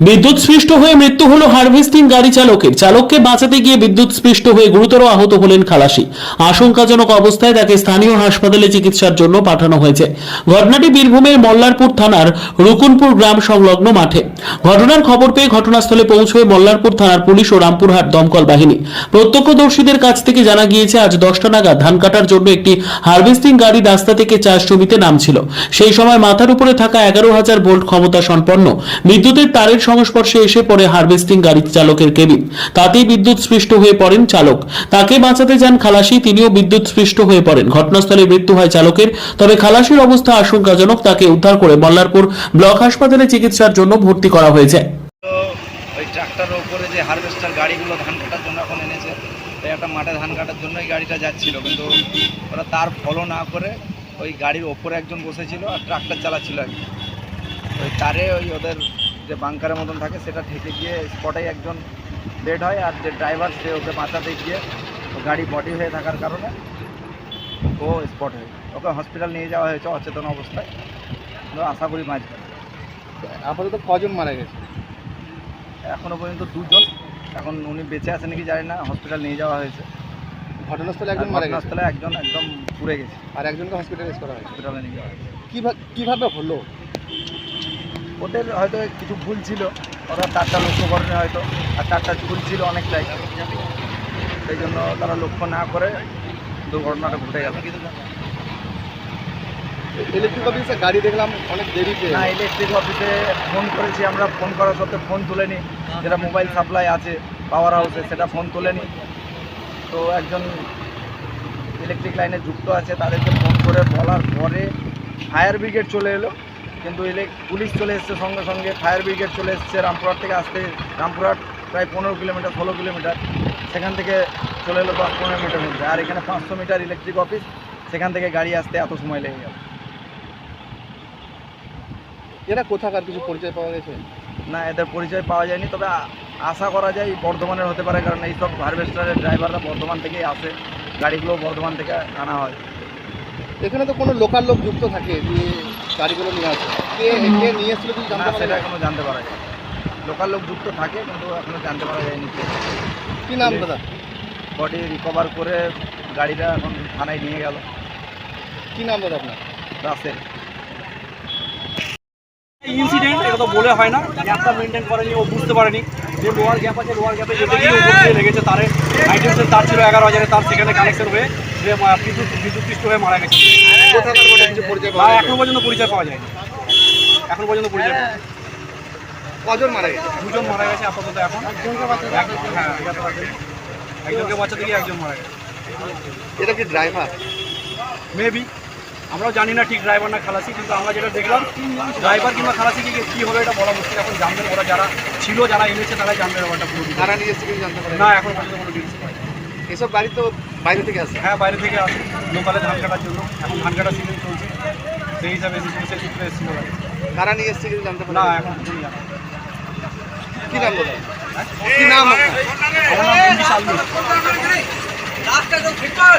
বিদ্যুৎস্পৃষ্ট হয়ে মৃত্যু হলো হারভেস্টিং গাড়ি চালকের। চালককে বাঁচাতে গিয়ে বিদ্যুৎস্পৃষ্ট হয়ে গুরুতর আহত হলেন খালাসি। আশঙ্কাজনক অবস্থায় তাকে স্থানীয় হাসপাতালে চিকিৎসার জন্য পাঠানো হয়েছে। ঘটনাটি বীরভূমের মল্লারপুর থানার রুকুনপুর গ্রাম সংলগ্ন মাঠে। ঘটনার খবর পেয়ে ঘটনাস্থলে পৌঁছয় মল্লারপুর থানার পুলিশ ও রামপুরহাট দমকল বাহিনী। প্রত্যক্ষদর্শীদের কাছ থেকে জানা গিয়েছে, আজ 10টা নাগাদ ধান কাটার জন্য একটি হারভেস্টিং গাড়ি রাস্তা থেকে চাষ জমিতে নামছিল। সেই সময় মাথার উপরে থাকা 11,000 ভোল্ট ক্ষমতা সম্পন্ন বিদ্যুতের তারের সংস্পর্শে এসে পড়ে হারভেস্টিং গাড়ি চালকের কেবিন। তাতেই বিদ্যুৎস্পৃষ্ট হয়ে পড়েন চালক। তাকে বাঁচাতে যান খালাসি, তিনিও বিদ্যুৎস্পৃষ্ট হয়ে পড়েন। ঘটনাস্থলে মৃত্যু হয় চালকের। তবে খালাসির অবস্থা আশঙ্কাজনক। তাকে উদ্ধার করে মল্লারপুর ব্লক হাসপাতালে চিকিৎসার জন্য ভর্তি করা হয়েছে। ওই ট্রাক্টরের উপরে যে হারভেস্টার গাড়িগুলো ধান কাটার জন্য এখন এনেছে, তাই একটা মাঠে ধান কাটার জন্য এই গাড়িটা যাচ্ছিল, কিন্তু ওরা তার ফলো না করে ওই গাড়ির ওপরে একজন বসেছিল আর ট্রাক্টর চালাচ্ছিল একজন। ওই তারে ওই ওদের যে বাংকারের মতন থাকে সেটা ঠেকে গিয়ে স্পটেই একজন ডেড হয়, আর যে ড্রাইভার সে ওকে বাঁচাতে গিয়ে গাড়ি বডি হয়ে থাকার কারণে ও স্পট হয়ে ওকে হসপিটাল নিয়ে যাওয়া হয়েছে অচেতন অবস্থায়। আশা করি বাঁচবে। আপাতত কজন মারা গেছে? এখনও পর্যন্ত 2 জন। এখন উনি বেঁচে আছে নাকি জানি না, হসপিটাল নিয়ে যাওয়া হয়েছে। ঘটনাস্থলে একজন মারা গেছে, ঘটনাস্থলে একজন একদম পুড়ে গেছে, আর একজনকে হসপিটালাইজ করা হয়েছে। হসপিটালে নিয়ে যাওয়া হয়েছে। কিভাবে হলো? ওদের হয়তো কিছু ভুল ছিল, ওরা তারটা লক্ষ্য করেনি হয়তো, আর তারটা ভুল ছিল অনেকটাই, সেই জন্য তারা লক্ষ্য না করে দুর্ঘটনাটা ঘটে গেল। ইলেকট্রিক অফিসে গাড়ি দেখলাম অনেক দেরিতে। না, ইলেকট্রিক অফিসে ফোন করেছি আমরা, ফোন করার সত্ত্বেও ফোন তুলেনি। যেটা মোবাইল সাপ্লাই আছে পাওয়ার হাউসে সেটা ফোন তুলেনি। তো একজন ইলেকট্রিক লাইনে যুক্ত আছে, তাদেরকে ফোন করে বলার পরে ফায়ার ব্রিগেড চলে এলো, কিন্তু পুলিশ চলে এসছে সঙ্গে সঙ্গে। ফায়ার ব্রিগেড চলে এসছে রামপুরহাট থেকে আসতে, রামপুরহাট প্রায় 15 কিলোমিটার 16 কিলোমিটার, সেখান থেকে চলে এলো 10-15 মিনিটের মধ্যে। আর এখানে 500 মিটার ইলেকট্রিক অফিস, সেখান থেকে গাড়ি আসতে এত সময় লেগে গেল। এরা কোথাকার কিছু পরিচয় পাওয়া গেছে? না, এদের পরিচয় পাওয়া যায়নি, তবে আশা করা যায় বর্ধমানের হতে পারে, কারণ এইসব হারভেস্টারের ড্রাইভাররা বর্ধমান থেকেই আসে, গাড়িগুলো বর্ধমান থেকে আনা হয়। এখানে তো কোনো লোকাল লোক যুক্ত থাকে যে গাড়িগুলো নিয়ে আসে, কে নিয়ে এসেছিল কিছু জানতে সেটা পারা? এখনও জানতে পারা যায়। লোকাল লোক যুক্ত থাকে, কিন্তু এখনও জানতে পারা যায়নি। কি নাম দাদা? বডি রিকভার করে গাড়িটা এখন থানায় নিয়ে গেল। কি নাম দাদা আপনার? রাসেল। ইনসিডেন্ট এটা তো বলে হয় না, গ্যাপটা মেনটেন করেনি, ও বুঝতে পারেনি যে লোয়ার গ্যাপ আছে, লোয়ার গ্যাপে যেতে গিয়ে উপর দিয়ে লেগেছে তারে। হাইটেন্সের তার ছিল 11,000, তার সেখানে কানেকশন হয়ে সে বিদ্যুৎস্পৃষ্ট হয়ে মারা গেছে। কোথাকার বলে কিছু পরিচয় পাওয়া যায়? এখনো পর্যন্ত পরিচয় পাওয়া যায়নি, এখন পর্যন্ত পরিচয় পাওয়া যায়নি। কজন মারা গেছে? 2 জন মারা গেছে আপাতত এখন। হ্যাঁ, একজনকে বাঁচাতে গিয়ে একজন মারা গেছে। এটা কি ড্রাইভার? মেবি, আমরাও জানি না ঠিক ড্রাইভার না খালাসি, কিন্তু আমরা যেটা দেখলাম ড্রাইভার কিংবা খালাসি কী হবে এটা বলা মুশকিল। এখন জানবেন ওরা, যারা ছিল, যারা এনেছে তারাই জানবেন ব্যাপারটা পুরো। কারা নিয়ে এসেছে কিছু জানতে পারে না, এখন পর্যন্ত কোনো ডিটেলস পাই না। এসব গাড়ি তো বাইরে থেকে আসে। হ্যাঁ, বাইরে থেকে আসে লোকালে ধান কাটার জন্য। এখন ধান কাটার সিজন চলছে, সেই হিসাবে এসে সূত্রে এসেছিল। কারা নিয়ে এসেছে কিছু জানতে পারে? না, এখন কিছুই জানা। কি নাম দাদা? কি নাম আপনার? আমার নাম এমডি শালমি।